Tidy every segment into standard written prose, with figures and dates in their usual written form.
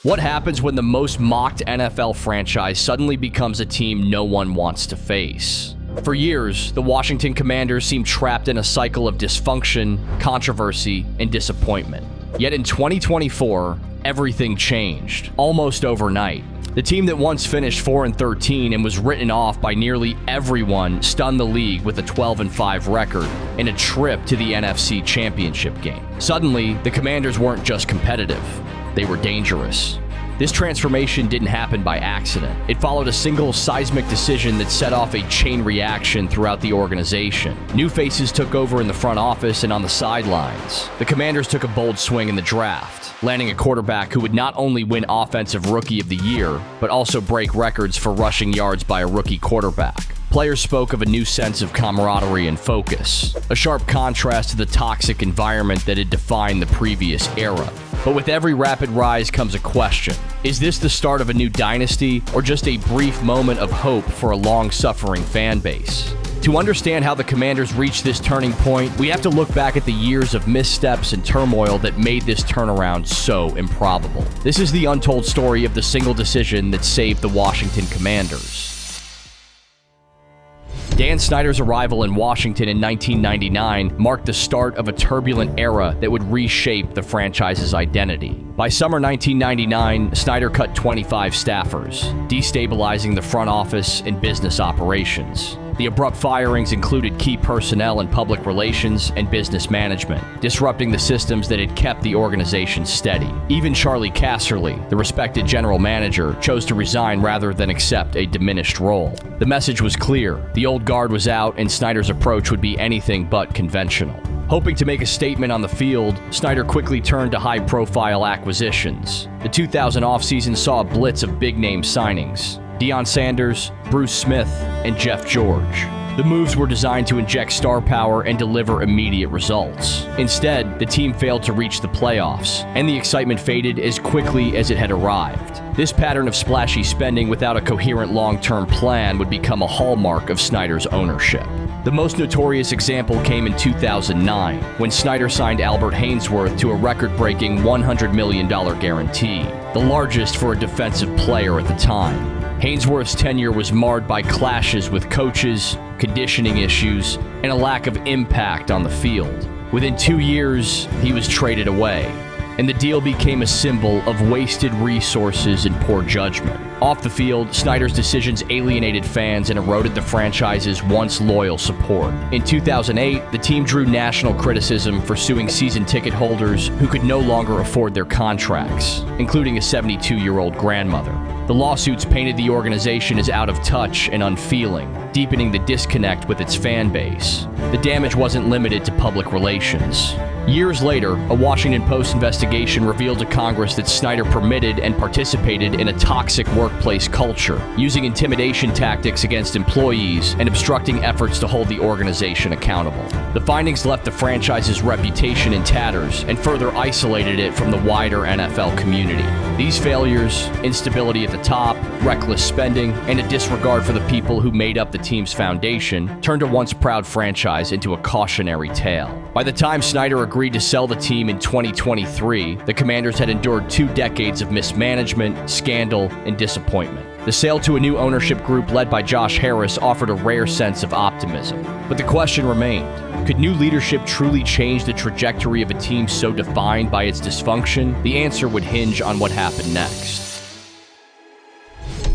What happens when the most mocked NFL franchise suddenly becomes a team no one wants to face? For years, the Washington Commanders seemed trapped in a cycle of dysfunction, controversy, and disappointment. Yet in 2024, everything changed, almost overnight. The team that once finished 4-13 and was written off by nearly everyone stunned the league with a 12-5 record and a trip to the NFC Championship game. Suddenly, the Commanders weren't just competitive, they were dangerous. This transformation didn't happen by accident. It followed a single seismic decision that set off a chain reaction throughout the organization. New faces took over in the front office and on the sidelines. The Commanders took a bold swing in the draft, landing a quarterback who would not only win Offensive Rookie of the Year, but also break records for rushing yards by a rookie quarterback. Players spoke of a new sense of camaraderie and focus, a sharp contrast to the toxic environment that had defined the previous era. But with every rapid rise comes a question. Is this the start of a new dynasty, or just a brief moment of hope for a long-suffering fan base? To understand how the Commanders reached this turning point, we have to look back at the years of missteps and turmoil that made this turnaround so improbable. This is the untold story of the single decision that saved the Washington Commanders. Dan Snyder's arrival in Washington in 1999 marked the start of a turbulent era that would reshape the franchise's identity. By summer 1999, Snyder cut 25 staffers, destabilizing the front office and business operations. The abrupt firings included key personnel in public relations and business management, disrupting the systems that had kept the organization steady. Even Charlie Casserly, the respected general manager, chose to resign rather than accept a diminished role. The message was clear. The old guard was out, and Snyder's approach would be anything but conventional. Hoping to make a statement on the field, Snyder quickly turned to high-profile acquisitions. The 2000 offseason saw a blitz of big-name signings: Deion Sanders, Bruce Smith, and Jeff George. The moves were designed to inject star power and deliver immediate results. Instead, the team failed to reach the playoffs, and the excitement faded as quickly as it had arrived. This pattern of splashy spending without a coherent long-term plan would become a hallmark of Snyder's ownership. The most notorious example came in 2009, when Snyder signed Albert Haynesworth to a record-breaking $100 million guarantee, the largest for a defensive player at the time. Haynesworth's tenure was marred by clashes with coaches, conditioning issues, and a lack of impact on the field. Within 2 years, he was traded away, and the deal became a symbol of wasted resources and poor judgment. Off the field, Snyder's decisions alienated fans and eroded the franchise's once loyal support. In 2008, the team drew national criticism for suing season ticket holders who could no longer afford their contracts, including a 72-year-old grandmother. The lawsuits painted the organization as out of touch and unfeeling, deepening the disconnect with its fan base. The damage wasn't limited to public relations. Years later, a Washington Post investigation revealed to Congress that Snyder permitted and participated in a toxic workplace culture, using intimidation tactics against employees and obstructing efforts to hold the organization accountable. The findings left the franchise's reputation in tatters and further isolated it from the wider NFL community. These failures, instability at the top, reckless spending, and a disregard for the people who made up the team's foundation turned a once proud franchise into a cautionary tale. By the time Snyder agreed to sell the team in 2023, the Commanders had endured 2 decades of mismanagement, scandal, and disappointment. The sale to a new ownership group led by Josh Harris offered a rare sense of optimism. But the question remained: could new leadership truly change the trajectory of a team so defined by its dysfunction? The answer would hinge on what happened next.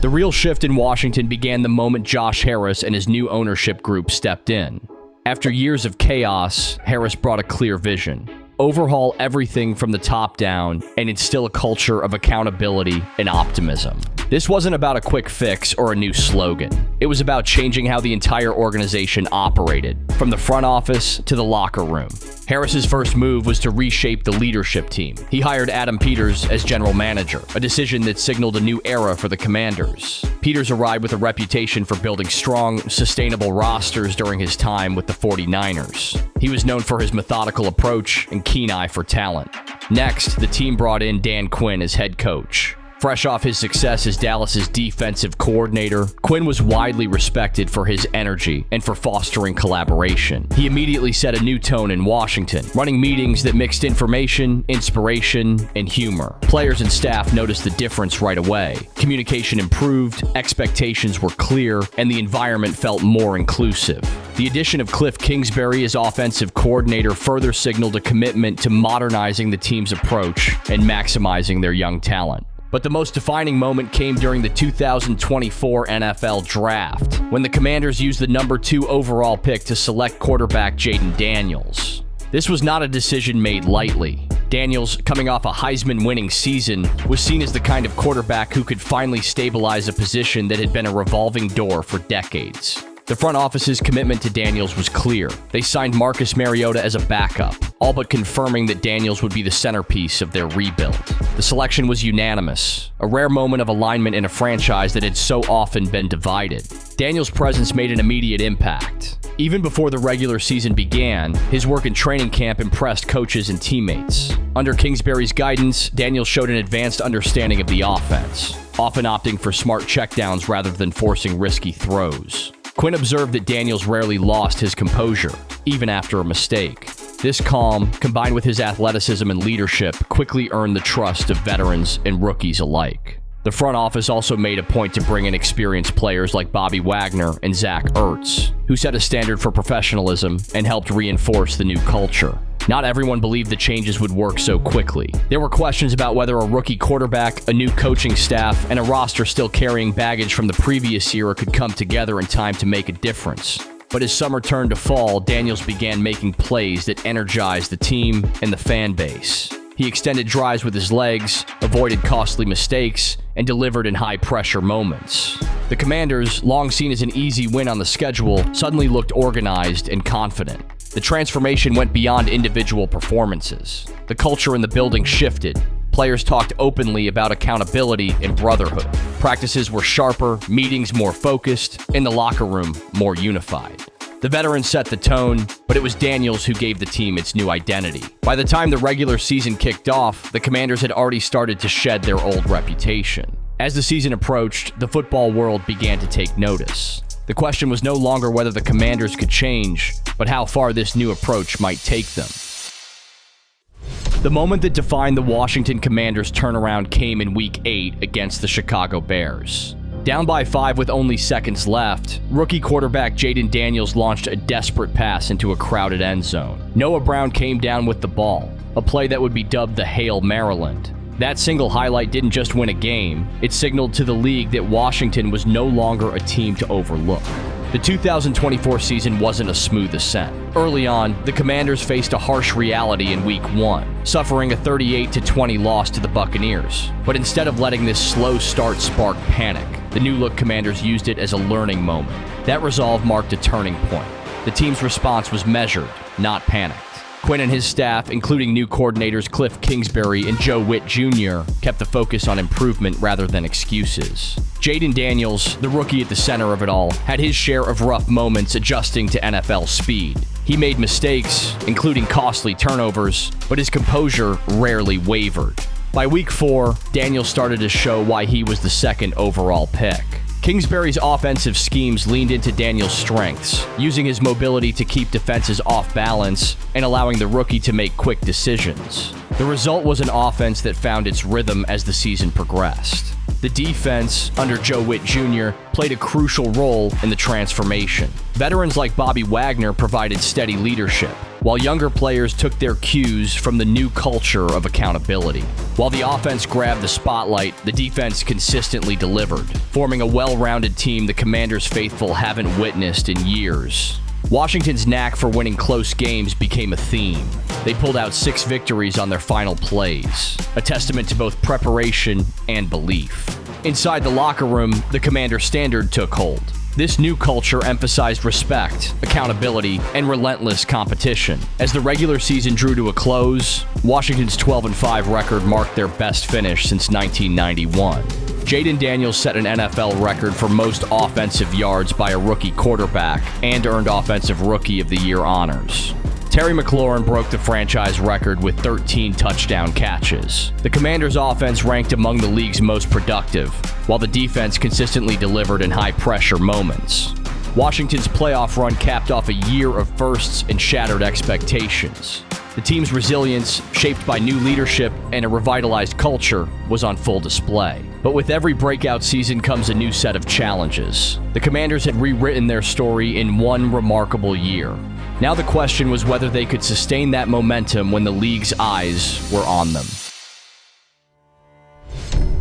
The real shift in Washington began the moment Josh Harris and his new ownership group stepped in. After years of chaos, Harris brought a clear vision: overhaul everything from the top down and instill a culture of accountability and optimism. This wasn't about a quick fix or a new slogan. It was about changing how the entire organization operated, from the front office to the locker room. Harris's first move was to reshape the leadership team. He hired Adam Peters as general manager, a decision that signaled a new era for the Commanders. Peters arrived with a reputation for building strong, sustainable rosters during his time with the 49ers. He was known for his methodical approach and keen eye for talent. Next, the team brought in Dan Quinn as head coach. Fresh off his success as Dallas's defensive coordinator, Quinn was widely respected for his energy and for fostering collaboration. He immediately set a new tone in Washington, running meetings that mixed information, inspiration, and humor. Players and staff noticed the difference right away. Communication improved, expectations were clear, and the environment felt more inclusive. The addition of Cliff Kingsbury as offensive coordinator further signaled a commitment to modernizing the team's approach and maximizing their young talent. But the most defining moment came during the 2024 NFL Draft, when the Commanders used the number 2 overall pick to select quarterback Jayden Daniels. This was not a decision made lightly. Daniels, coming off a Heisman-winning season, was seen as the kind of quarterback who could finally stabilize a position that had been a revolving door for decades. The front office's commitment to Daniels was clear. They signed Marcus Mariota as a backup, all but confirming that Daniels would be the centerpiece of their rebuild. The selection was unanimous, a rare moment of alignment in a franchise that had so often been divided. Daniels' presence made an immediate impact. Even before the regular season began, his work in training camp impressed coaches and teammates. Under Kingsbury's guidance, Daniels showed an advanced understanding of the offense, often opting for smart checkdowns rather than forcing risky throws. Quinn observed that Daniels rarely lost his composure, even after a mistake. This calm, combined with his athleticism and leadership, quickly earned the trust of veterans and rookies alike. The front office also made a point to bring in experienced players like Bobby Wagner and Zach Ertz, who set a standard for professionalism and helped reinforce the new culture. Not everyone believed the changes would work so quickly. There were questions about whether a rookie quarterback, a new coaching staff, and a roster still carrying baggage from the previous era could come together in time to make a difference. But as summer turned to fall, Daniels began making plays that energized the team and the fan base. He extended drives with his legs, avoided costly mistakes, and delivered in high-pressure moments. The Commanders, long seen as an easy win on the schedule, suddenly looked organized and confident. The transformation went beyond individual performances. The culture in the building shifted. Players talked openly about accountability and brotherhood. Practices were sharper, meetings more focused, and the locker room more unified. The veterans set the tone, but it was Daniels who gave the team its new identity. By the time the regular season kicked off, the Commanders had already started to shed their old reputation. As the season approached, the football world began to take notice. The question was no longer whether the Commanders could change, but how far this new approach might take them. The moment that defined the Washington Commanders' turnaround came in Week 8 against the Chicago Bears. Down by 5 with only seconds left, rookie quarterback Jayden Daniels launched a desperate pass into a crowded end zone. Noah Brown came down with the ball, a play that would be dubbed the Hail Maryland. That single highlight didn't just win a game, it signaled to the league that Washington was no longer a team to overlook. The 2024 season wasn't a smooth ascent. Early on, the Commanders faced a harsh reality in Week 1, suffering a 38-20 loss to the Buccaneers. But instead of letting this slow start spark panic, the new-look Commanders used it as a learning moment. That resolve marked a turning point. The team's response was measured, not panicked. Quinn and his staff, including new coordinators Cliff Kingsbury and Joe Witt Jr., kept the focus on improvement rather than excuses. Jayden Daniels, the rookie at the center of it all, had his share of rough moments adjusting to NFL speed. He made mistakes, including costly turnovers, but his composure rarely wavered. By Week 4, Daniels started to show why he was the second overall pick. Kingsbury's offensive schemes leaned into Daniels' strengths, using his mobility to keep defenses off balance and allowing the rookie to make quick decisions. The result was an offense that found its rhythm as the season progressed. The defense, under Joe Witt Jr., played a crucial role in the transformation. Veterans like Bobby Wagner provided steady leadership, while younger players took their cues from the new culture of accountability. While the offense grabbed the spotlight, the defense consistently delivered, forming a well-rounded team the Commanders' faithful haven't witnessed in years. Washington's knack for winning close games became a theme. They pulled out 6 victories on their final plays, a testament to both preparation and belief. Inside the locker room, the Commander standard took hold. This new culture emphasized respect, accountability, and relentless competition. As the regular season drew to a close, Washington's 12-5 record marked their best finish since 1991. Jayden Daniels set an NFL record for most offensive yards by a rookie quarterback and earned Offensive Rookie of the Year honors. Terry McLaurin broke the franchise record with 13 touchdown catches. The Commanders' offense ranked among the league's most productive, while the defense consistently delivered in high-pressure moments. Washington's playoff run capped off a year of firsts and shattered expectations. The team's resilience, shaped by new leadership and a revitalized culture, was on full display. But with every breakout season comes a new set of challenges. The Commanders had rewritten their story in one remarkable year. Now the question was whether they could sustain that momentum when the league's eyes were on them.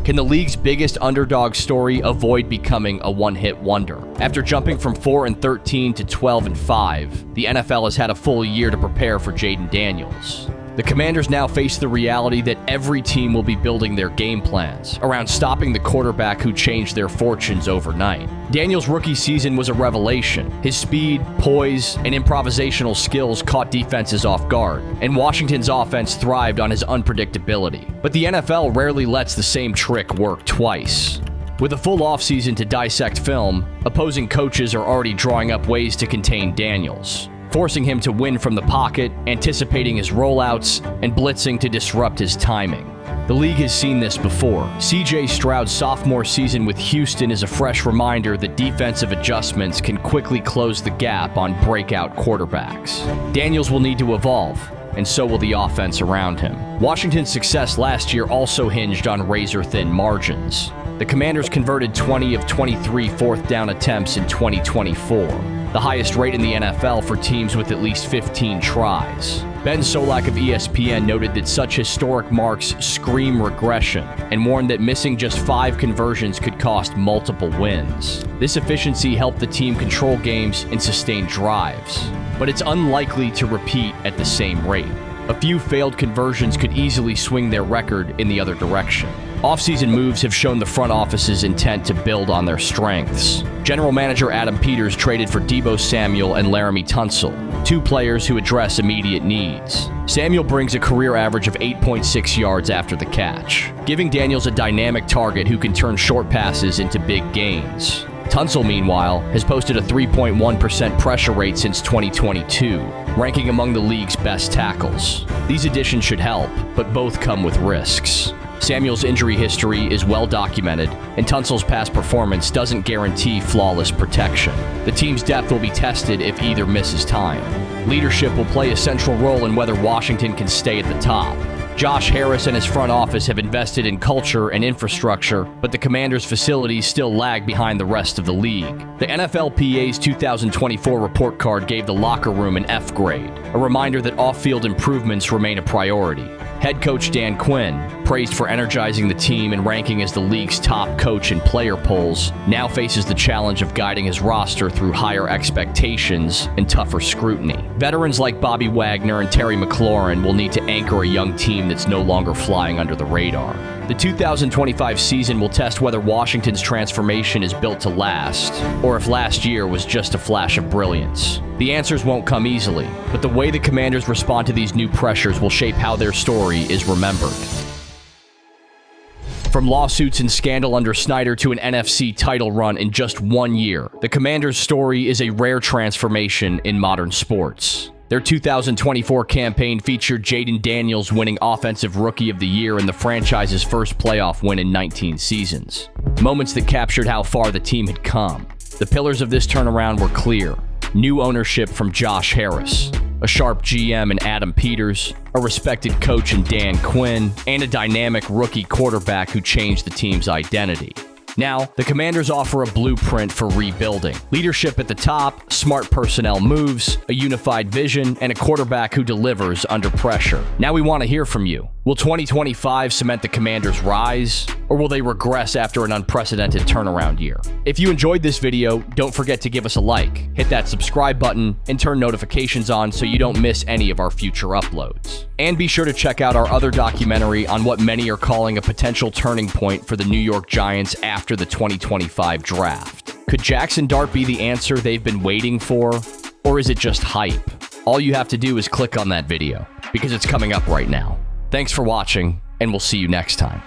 Can the league's biggest underdog story avoid becoming a one-hit wonder? After jumping from 4-13 to 12-5, the NFL has had a full year to prepare for Jayden Daniels. The Commanders now face the reality that every team will be building their game plans around stopping the quarterback who changed their fortunes overnight. Daniels' rookie season was a revelation. His speed, poise, and improvisational skills caught defenses off guard, and Washington's offense thrived on his unpredictability. But the NFL rarely lets the same trick work twice. With a full offseason to dissect film, opposing coaches are already drawing up ways to contain Daniels, forcing him to win from the pocket, anticipating his rollouts, and blitzing to disrupt his timing. The league has seen this before. C.J. Stroud's sophomore season with Houston is a fresh reminder that defensive adjustments can quickly close the gap on breakout quarterbacks. Daniels will need to evolve, and so will the offense around him. Washington's success last year also hinged on razor-thin margins. The Commanders converted 20 of 23 fourth down attempts in 2024. The highest rate in the NFL for teams with at least 15 tries. Ben Solak of ESPN noted that such historic marks scream regression and warned that missing just 5 conversions could cost multiple wins. This efficiency helped the team control games and sustain drives, but it's unlikely to repeat at the same rate. A few failed conversions could easily swing their record in the other direction. Offseason moves have shown the front office's intent to build on their strengths. General Manager Adam Peters traded for Deebo Samuel and Laramie Tunsil, 2 players who address immediate needs. Samuel brings a career average of 8.6 yards after the catch, giving Daniels a dynamic target who can turn short passes into big gains. Tunsil, meanwhile, has posted a 3.1% pressure rate since 2022, ranking among the league's best tackles. These additions should help, but both come with risks. Samuel's injury history is well documented, and Tunsil's past performance doesn't guarantee flawless protection. The team's depth will be tested if either misses time. Leadership will play a central role in whether Washington can stay at the top. Josh Harris and his front office have invested in culture and infrastructure, but the Commanders' facilities still lag behind the rest of the league. The NFLPA's 2024 report card gave the locker room an F grade, a reminder that off-field improvements remain a priority. Head coach Dan Quinn, praised for energizing the team and ranking as the league's top coach in player polls, now faces the challenge of guiding his roster through higher expectations and tougher scrutiny. Veterans like Bobby Wagner and Terry McLaurin will need to anchor a young team that's no longer flying under the radar. The 2025 season will test whether Washington's transformation is built to last, or if last year was just a flash of brilliance. The answers won't come easily, but the way the Commanders respond to these new pressures will shape how their story is remembered. From lawsuits and scandal under Snyder to an NFC title run in just 1 year, the Commanders' story is a rare transformation in modern sports. Their 2024 campaign featured Jayden Daniels winning Offensive Rookie of the Year in the franchise's first playoff win in 19 seasons. Moments that captured how far the team had come. The pillars of this turnaround were clear. New ownership from Josh Harris, a sharp GM in Adam Peters, a respected coach in Dan Quinn, and a dynamic rookie quarterback who changed the team's identity. Now, the Commanders offer a blueprint for rebuilding. Leadership at the top, smart personnel moves, a unified vision, and a quarterback who delivers under pressure. Now we want to hear from you. Will 2025 cement the Commanders' rise, or will they regress after an unprecedented turnaround year? If you enjoyed this video, don't forget to give us a like, hit that subscribe button, and turn notifications on so you don't miss any of our future uploads. And be sure to check out our other documentary on what many are calling a potential turning point for the New York Giants after the 2025 draft. Could Jackson Dart be the answer they've been waiting for, or is it just hype? All you have to do is click on that video, because it's coming up right now. Thanks for watching, and we'll see you next time.